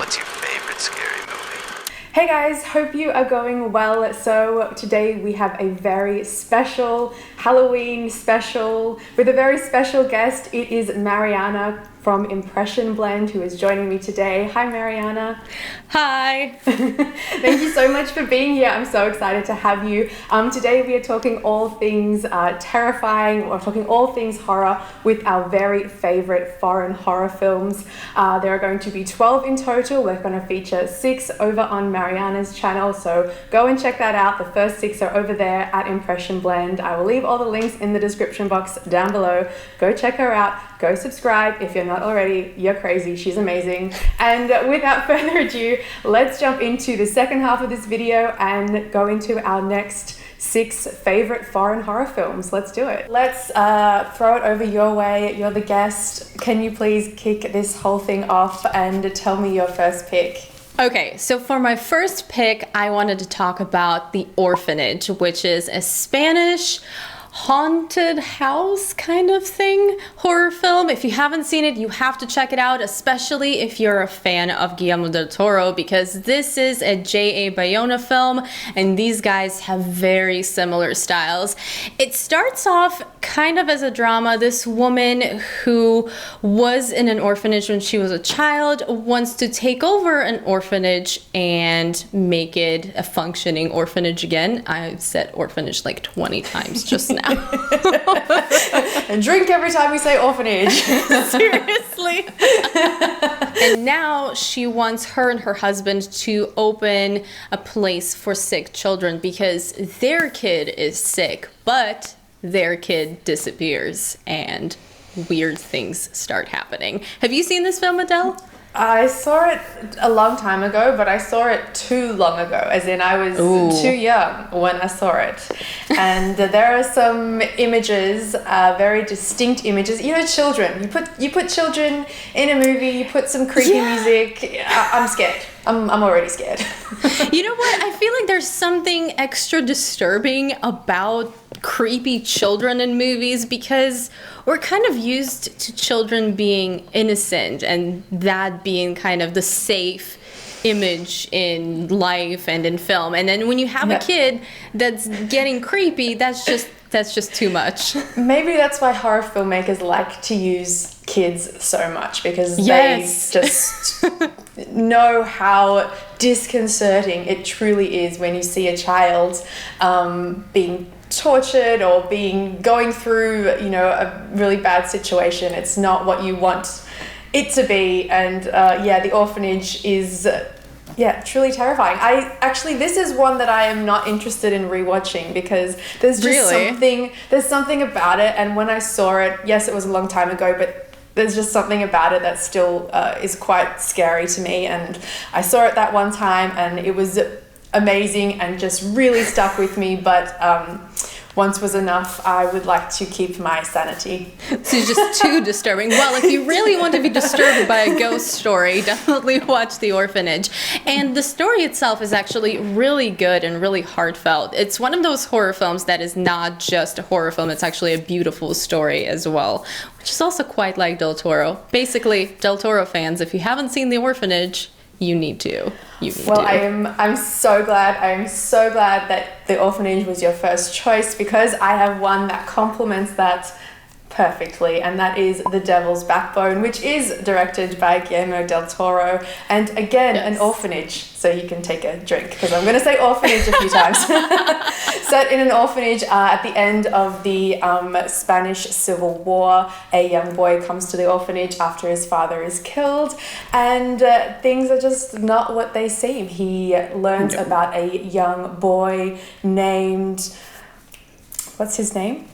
What's your favorite scary movie? Hey guys, hope you are going well. So today we have a very special Halloween special with a very special guest. It is Mariana from Impression Blend who is joining me today. Hi Mariana. Hi. Thank you so much for being here. I'm so excited to have you. Today we are talking all things terrifying. We're talking all things horror with our very favorite foreign horror films. There are going to be 12 in total. We're going to feature 6 over on Mariana's channel, so go and check that out. The first 6 are over there at Impression Blend. I will leave all the links in the description box down below. Go check her out. Go subscribe if you're not already. You're crazy. She's amazing. And without further ado, let's jump into the second half of this video and go into our next 6 favorite foreign horror films. Let's do it. Let's throw it over your way. You're the guest. Can you please kick this whole thing off and tell me your first pick? Okay, so for my first pick, I wanted to talk about The Orphanage, which is a Spanish haunted house kind of thing horror film. If you haven't seen it, you have to check it out, especially if you're a fan of Guillermo del Toro, because this is a J.A. Bayona film and these guys have very similar styles. It starts off kind of as a drama. This woman who was in an orphanage when she was a child wants to take over an orphanage and make it a functioning orphanage again. I've said orphanage like 20 times just now. And drink every time we say orphanage. Seriously. And now she wants her and her husband to open a place for sick children because their kid is sick, but their kid disappears and weird things start happening. Have you seen this film, Adele? I saw it a long time ago, but I saw it too long ago, as in I was too young when I saw it. And there are some images, very distinct images. You know, children. You put children in a movie. You put some creepy music. I'm scared. I'm already scared. You know what? I feel like there's something extra disturbing about creepy children in movies because we're kind of used to children being innocent and that being kind of the safe image in life and in film. And then when you have a kid that's getting creepy, that's just too much. Maybe that's why horror filmmakers like to use kids so much, because they just know how disconcerting it truly is when you see a child being tortured or going through, you know, a really bad situation. It's not what you want it to be. And The Orphanage is truly terrifying. This is one that I am not interested in rewatching because there's just something about it. And when I saw it, yes, it was a long time ago, but there's just something about it that still is quite scary to me. And I saw it that one time and it was amazing and just really stuck with me. But once was enough. I would like to keep my sanity. So it's just too disturbing. Well, if you really want to be disturbed by a ghost story, definitely watch The Orphanage. And the story itself is actually really good and really heartfelt. It's one of those horror films that is not just a horror film, it's actually a beautiful story as well, which is also quite like Del Toro. Basically, Del Toro fans, if you haven't seen The Orphanage, you need to. I'm so glad. I am so glad that The Orphanage was your first choice because I have one that complements that perfectly, and that is The Devil's Backbone, which is directed by Guillermo del Toro, and again an orphanage, so you can take a drink because I'm going to say orphanage a few times. Set in an orphanage at the end of the Spanish Civil War, a young boy comes to the orphanage after his father is killed, and things are just not what they seem. He learns about a young boy named, what's his name?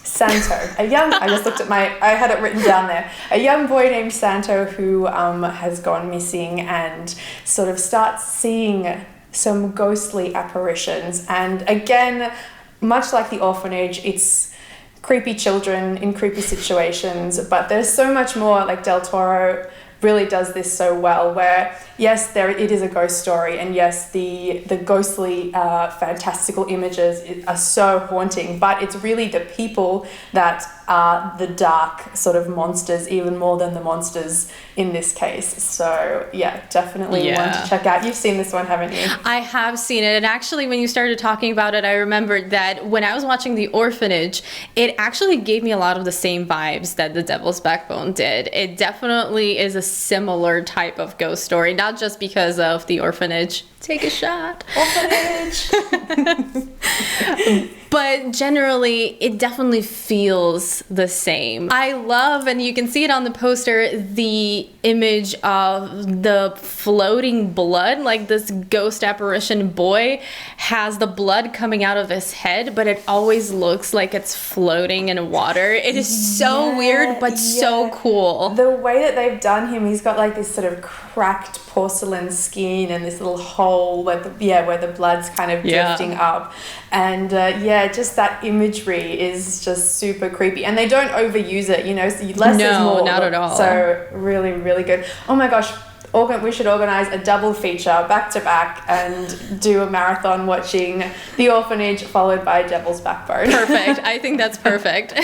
Santo, I had it written down there. A young boy named Santo who has gone missing and sort of starts seeing some ghostly apparitions. And again, much like The Orphanage, it's creepy children in creepy situations, but there's so much more. Like Del Toro really does this so well, where yes, it is a ghost story, and yes, the ghostly, fantastical images are so haunting, but it's really the people that are the dark sort of monsters, even more than the monsters in this case. So yeah, definitely one to check out. You've seen this one, haven't you? I have seen it, and actually when you started talking about it, I remembered that when I was watching The Orphanage, it actually gave me a lot of the same vibes that The Devil's Backbone did. It definitely is a similar type of ghost story, not just because of The Orphanage. Take a shot. Orphanage. But generally, it definitely feels the same. I love, and you can see it on the poster, the image of the floating blood. Like this ghost apparition boy has the blood coming out of his head, but it always looks like it's floating in water. It is so weird, but so cool. The way that they've done him, he's got like this sort of cracked porcelain skin and this little hole where the blood's kind of drifting up. And just that imagery is just super creepy, and they don't overuse it, so less is more. Not at all. So really, really good. Oh my gosh, we should organize a double feature back to back and do a marathon watching The Orphanage followed by Devil's Backbone. Perfect. I think that's perfect.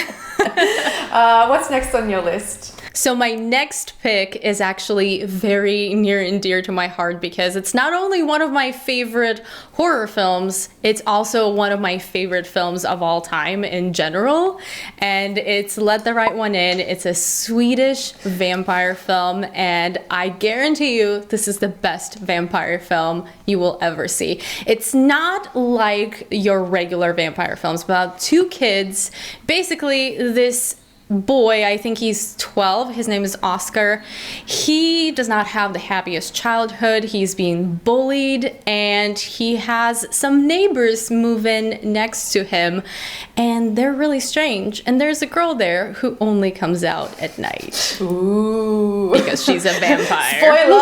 What's next on your list? So my next pick is actually very near and dear to my heart because it's not only one of my favorite horror films, it's also one of my favorite films of all time in general. And it's Let the Right One In. It's a Swedish vampire film, and I guarantee you this is the best vampire film you will ever see. It's not like your regular vampire films, about two kids. Basically, this boy, I think he's 12, his name is Oscar. He does not have the happiest childhood. He's being bullied, and he has some neighbors move in next to him, and they're really strange. And there's a girl there who only comes out at night. Ooh. Because she's a vampire. Spoiler!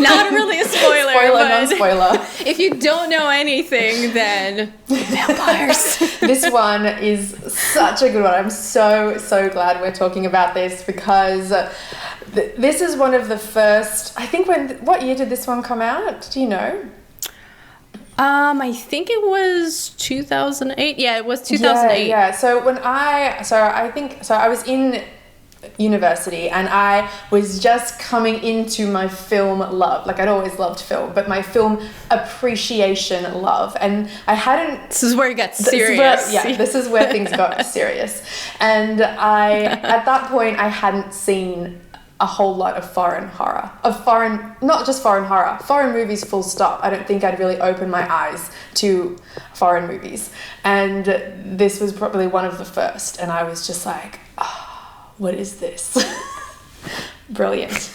Not really a spoiler. Spoiler, non-spoiler. If you don't know anything, then vampires. This one is such a good one. I'm so glad we're talking about this because this is one of the first, I think what year did this one come out? Do you know? I think it was 2008. Yeah, it was 2008. Yeah. So I was in university and I was just coming into my film love. Like I'd always loved film, but my film appreciation love, and I hadn't. This is where it got serious. This is where things got serious, and at that point I hadn't seen a whole lot of foreign movies, full stop. I don't think I'd really opened my eyes to foreign movies, and this was probably one of the first, and I was just like, what is this? Brilliant.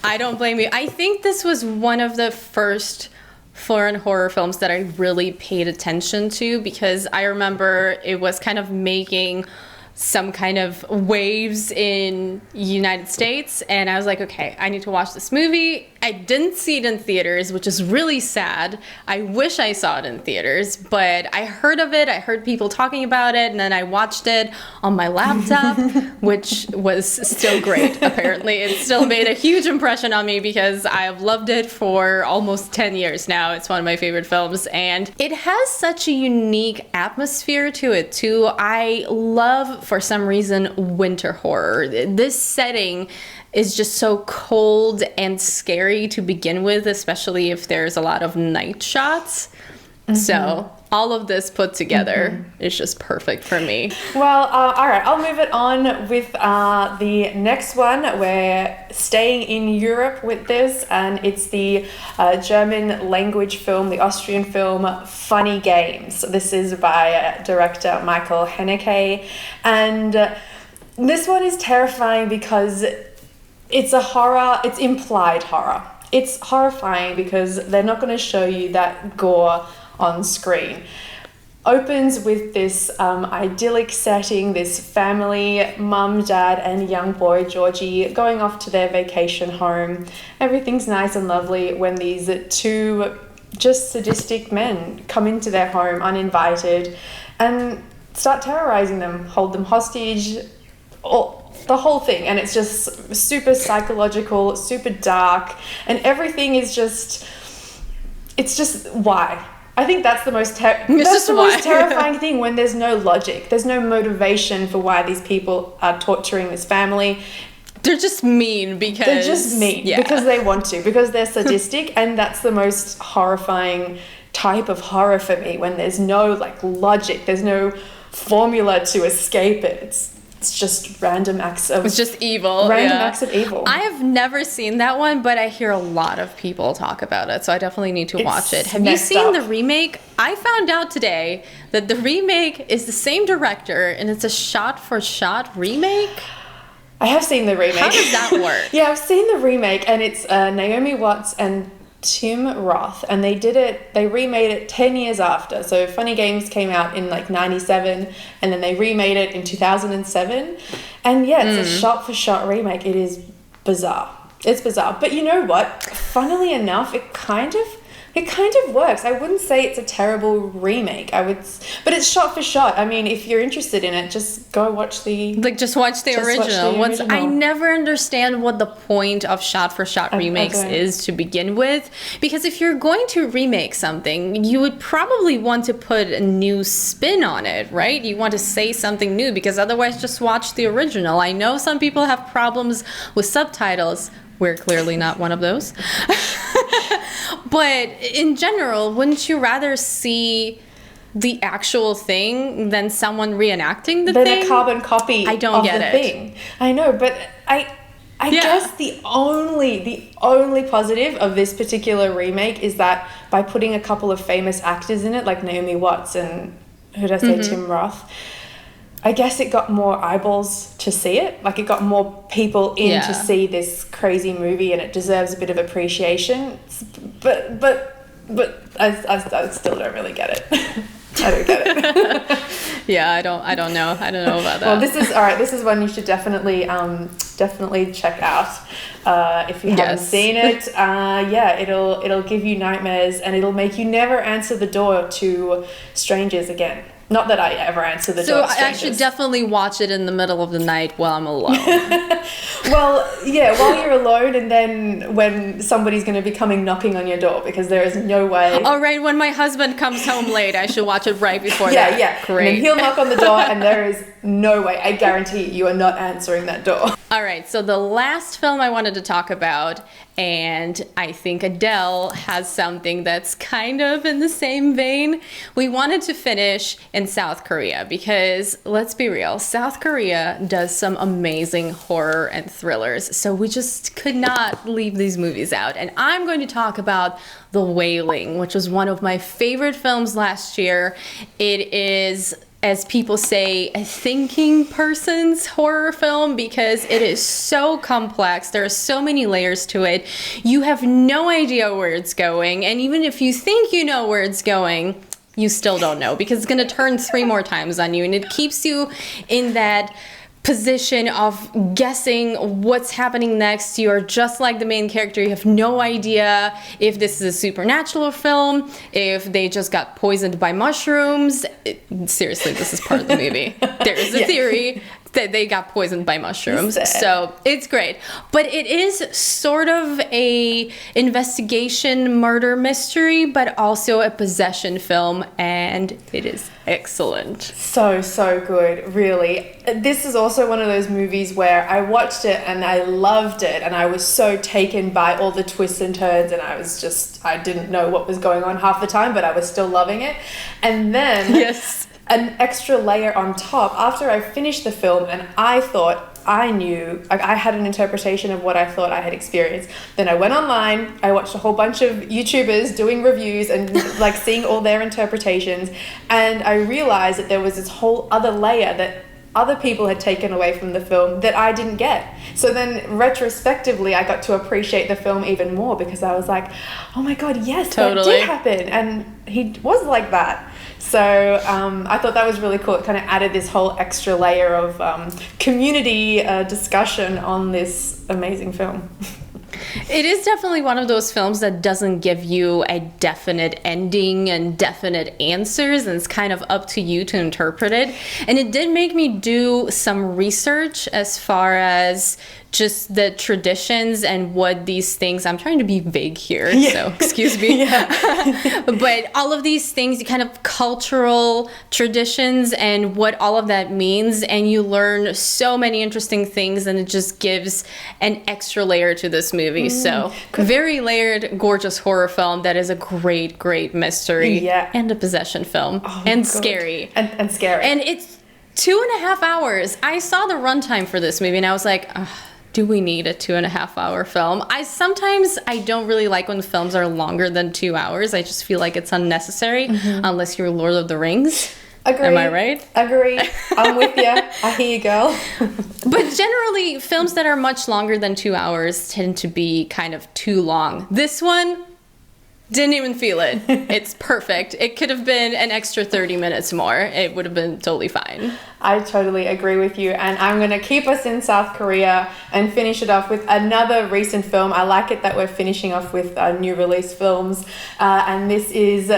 I don't blame you. I think this was one of the first foreign horror films that I really paid attention to because I remember it was kind of making some kind of waves in United States, and I was like, okay, I need to watch this movie. I didn't see it in theaters, which is really sad. I wish I saw it in theaters, but I heard of it. I heard people talking about it, and then I watched it on my laptop, which was still great, apparently. It still made a huge impression on me because I've loved it for almost 10 years now. It's one of my favorite films, and it has such a unique atmosphere to it, too. I love, for some reason, winter horror. This setting is just so cold and scary to begin with, especially if there's a lot of night shots. Mm-hmm. So all of this put together is just perfect for me. Well, all right, I'll move it on with the next one. We're staying in Europe with this, and it's the German language film, the Austrian film Funny Games. This is by director Michael Haneke, and this one is terrifying because it's a horror, it's implied horror. It's horrifying because they're not going to show you that gore on screen. Opens with this idyllic setting, this family, mum, dad, and young boy, Georgie, going off to their vacation home. Everything's nice and lovely when these two just sadistic men come into their home uninvited and start terrorizing them, hold them hostage, the whole thing, and it's just super psychological, super dark, and everything is just, it's just why. I think that's the most most terrifying thing, when there's no logic, there's no motivation for why these people are torturing this family. They're just mean because because they want to, because they're sadistic, and that's the most horrifying type of horror for me, when there's no like logic, there's no formula to escape it. It's just random acts of... It's just evil. Random acts of evil. I have never seen that one, but I hear a lot of people talk about it, so I definitely need to watch it. Have you seen the remake? I found out today that the remake is the same director, and it's a shot-for-shot remake. I have seen the remake. How does that work? Yeah, I've seen the remake, and it's Naomi Watts and Tim Roth, and they remade it 10 years after. So Funny Games came out in like 97, and then they remade it in 2007. And yeah, it's a shot-for-shot remake. It is bizarre. It's bizarre. But you know what? Funnily enough, it kind of works. I wouldn't say it's a terrible remake. But it's shot for shot. I mean, if you're interested in it, just go watch the... just watch the original. I never understand what the point of shot for shot remakes is to begin with. Because if you're going to remake something, you would probably want to put a new spin on it, right? You want to say something new, because otherwise just watch the original. I know some people have problems with subtitles. We're clearly not one of those. But in general, wouldn't you rather see the actual thing than someone reenacting the thing? Than a carbon copy of the thing. I know, but I guess the only positive of this particular remake is that by putting a couple of famous actors in it, like Naomi Watts and, who did I say, Tim Roth, I guess it got more eyeballs to see it. Like, it got more people in to see this crazy movie, and it deserves a bit of appreciation. But I still don't really get it. I don't get it. Yeah, I don't know about that. Well, this is one you should definitely check out if you haven't seen it. It'll give you nightmares, and it'll make you never answer the door to strangers again. Not that I ever answer the door to strangers. So I should definitely watch it in the middle of the night while I'm alone. Well, yeah, while you're alone, and then when somebody's going to be coming knocking on your door, because there is no way. All right, when my husband comes home late, I should watch it right before that. Yeah. Great. And then he'll knock on the door, and there is no way. I guarantee you are not answering that door. All right, so the last film I wanted to talk about, and I think Adele has something that's kind of in the same vein. We wanted to finish in South Korea, because let's be real, South Korea does some amazing horror and thrillers, so we just could not leave these movies out. And I'm going to talk about The Wailing, which was one of my favorite films last year. It is, as people say, a thinking person's horror film, because it is so complex. There are so many layers to it. You have no idea where it's going, and even if you think you know where it's going, you still don't know, because it's going to turn 3 more times on you, and it keeps you in that position of guessing what's happening next. You're just like the main character. You have no idea if this is a supernatural film, if they just got poisoned by mushrooms. Seriously, this is part of the movie. There is a theory that they got poisoned by mushrooms. So it's great. But it is sort of a investigation murder mystery, but also a possession film, and it is excellent. So good, really. This is also one of those movies where I watched it and I loved it, and I was so taken by all the twists and turns, and I didn't know what was going on half the time, but I was still loving it. And then an extra layer on top, after I finished the film and I thought I knew, like, I had an interpretation of what I thought I had experienced. Then I went online, I watched a whole bunch of YouTubers doing reviews and like seeing all their interpretations, and I realized that there was this whole other layer that other people had taken away from the film that I didn't get. So then retrospectively, I got to appreciate the film even more, because I was like, oh my God, yes, that did happen. And he was like that. So I thought that was really cool. It kind of added this whole extra layer of community discussion on this amazing film. It is definitely one of those films that doesn't give you a definite ending and definite answers, and it's kind of up to you to interpret it. And it did make me do some research as far as just the traditions and what these things, I'm trying to be vague here, so excuse me. But all of these things, kind of cultural traditions and what all of that means, and you learn so many interesting things, and it just gives an extra layer to this movie. So very layered, gorgeous horror film that is a great, great mystery and a possession film. And scary. And scary. And it's 2.5 hours. I saw the runtime for this movie and I was like, do we need a 2.5 hour film? Sometimes I don't really like when films are longer than 2 hours. I just feel like it's unnecessary unless you're Lord of the Rings. Agree. Am I right? Agree. I'm with you. I hear you, girl. But generally, films that are much longer than 2 hours tend to be kind of too long. This one, didn't even feel it. It's perfect. It could have been an extra 30 minutes more. It would have been totally fine. I totally agree with you. And I'm going to keep us in South Korea and finish it off with another recent film. I like it that we're finishing off with new release films. And this is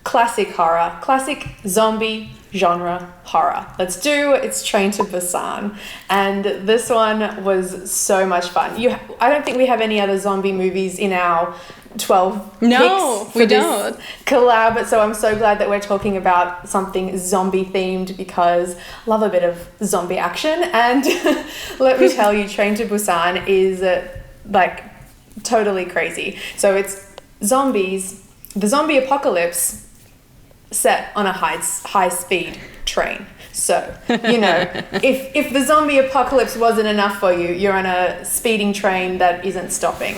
classic horror, classic zombie genre horror. It's Train to Busan. And this one was so much fun. I don't think we have any other zombie movies in our 12 picks for this collab, so I'm so glad that we're talking about something zombie themed because I love a bit of zombie action. And let me tell you, Train to Busan is like totally crazy. So it's zombies, the zombie apocalypse set on a high speed train. So, you know, if the zombie apocalypse wasn't enough for you, you're on a speeding train that isn't stopping.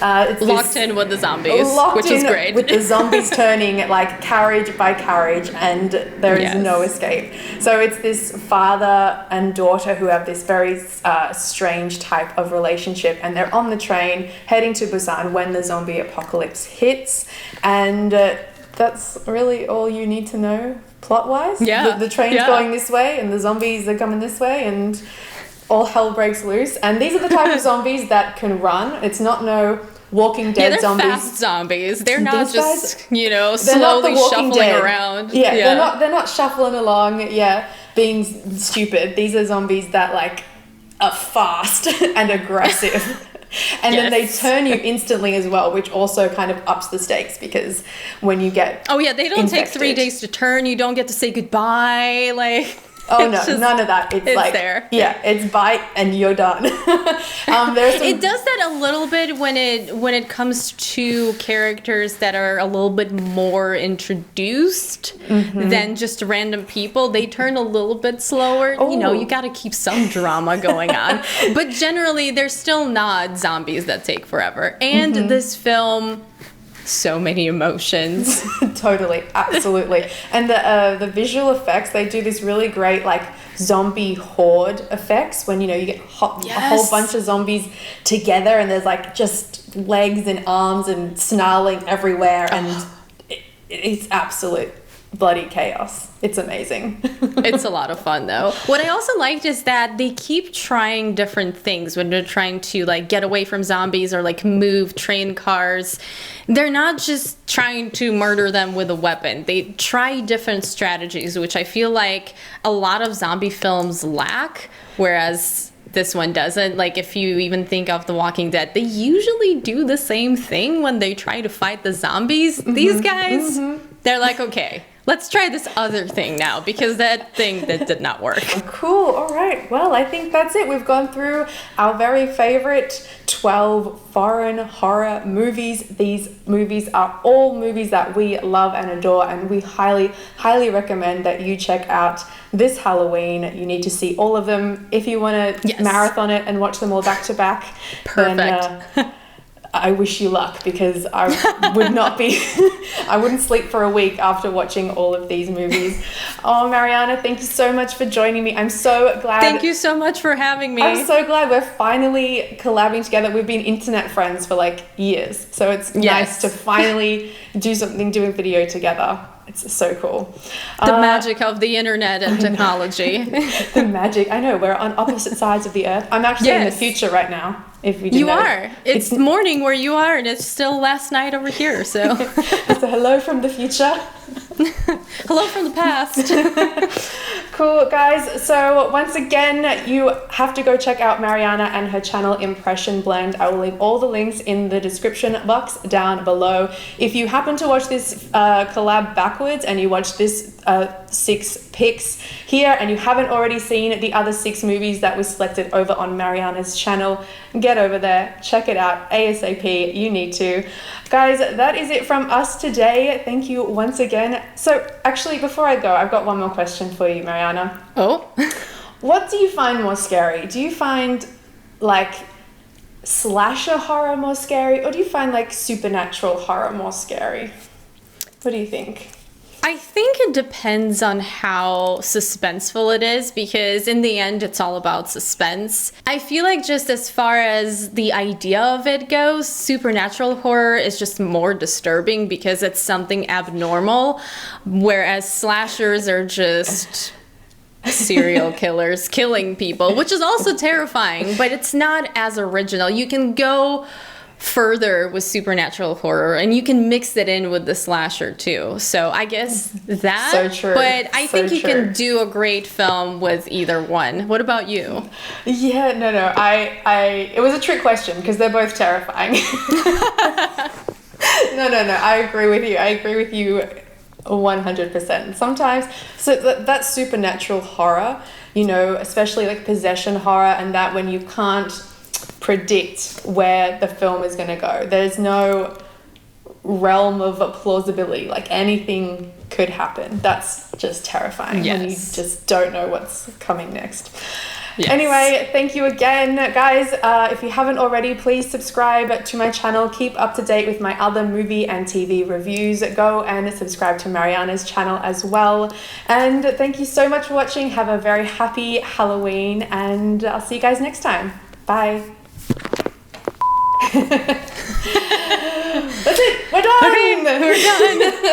It's locked in with the zombies, which is great. With the zombies turning like carriage by carriage, and there is no escape. So it's this father and daughter who have this very strange type of relationship, and they're on the train heading to Busan when the zombie apocalypse hits, and that's really all you need to know plot-wise. The train's going this way and the zombies are coming this way and all hell breaks loose. And these are the type of zombies that can run. It's not no Walking Dead zombies. They're fast zombies. They're not These just, guys, slowly shuffling around. They're not shuffling along, being stupid. These are zombies that like are fast and aggressive. And then they turn you instantly as well, which also kind of ups the stakes because when you get they don't take 3 days to turn. You don't get to say goodbye. None of that. It's like there. It's bite and you're done. It does that a little bit when it comes to characters that are a little bit more introduced than just random people. They turn a little bit slower. You got to keep some drama going on. But generally, they're still not zombies that take forever. And this film, so many emotions. Totally, absolutely. And the visual effects, they do this really great like zombie horde effects when you get a whole bunch of zombies together and there's like just legs and arms and snarling everywhere, and it's absolute bloody chaos. It's amazing. It's a lot of fun though. What I also liked is that they keep trying different things when they're trying to like get away from zombies or like move train cars. They're not just trying to murder them with a weapon. They try different strategies, which I feel like a lot of zombie films lack, whereas this one doesn't. Like if you even think of The Walking Dead, they usually do the same thing when they try to fight the zombies. These guys, they're like, okay, let's try this other thing now because that thing that did not work. Cool. All right. Well, I think that's it. We've gone through our very favorite 12 foreign horror movies. These movies are all movies that we love and adore, and we highly, highly recommend that you check out this Halloween. You need to see all of them. If you want to marathon it and watch them all back to back, perfect. Then, I wish you luck because I would not be, I wouldn't sleep for a week after watching all of these movies. Oh, Mariana, thank you so much for joining me. I'm so glad. Thank you so much for having me. I'm so glad we're finally collabing together. We've been internet friends for like years. So it's nice to finally do a video together. it's so cool. The magic of the internet and technology. The magic. I know, we're on opposite sides of the earth. I'm actually in the future right now, if you didn't You know. are. It's morning where you are, and it's still last night over here, so. It's a hello from the future. Hello from the past. Cool, guys. So once again, you have to go check out Mariana and her channel Impression Blend. I will leave all the links in the description box down below. If you happen to watch this collab backwards and you watch this 6 picks here and you haven't already seen the other 6 movies that we selected over on Mariana's channel, get over there, check it out ASAP. You need to. Guys, that is it from us today. Thank you once again. So actually, before I go, I've got one more question for you, Mariana. Oh? What do you find more scary? Do you find like slasher horror more scary, or do you find like supernatural horror more scary? What do you think? I think it depends on how suspenseful it is, because in the end, it's all about suspense. I feel like just as far as the idea of it goes, supernatural horror is just more disturbing because it's something abnormal, whereas slashers are just serial killers killing people, which is also terrifying, but it's not as original. You can go further with supernatural horror and you can mix it in with the slasher too. So I guess that, so true. But I think you can do a great film with either one. What about you? Yeah, no, it was a trick question because they're both terrifying. No, I agree with you 100%. Sometimes, so that's supernatural horror, you know, especially like possession horror, and that when you can't predict where the film is going to go. There's no realm of plausibility. Like anything could happen. That's just terrifying when you just don't know what's coming next. Yes. Anyway, thank you again, guys. If you haven't already, please subscribe to my channel. Keep up to date with my other movie and TV reviews. Go and subscribe to Mariana's channel as well. And thank you so much for watching. Have a very happy Halloween, and I'll see you guys next time. Bye. That's it. We're done. Okay, we're done.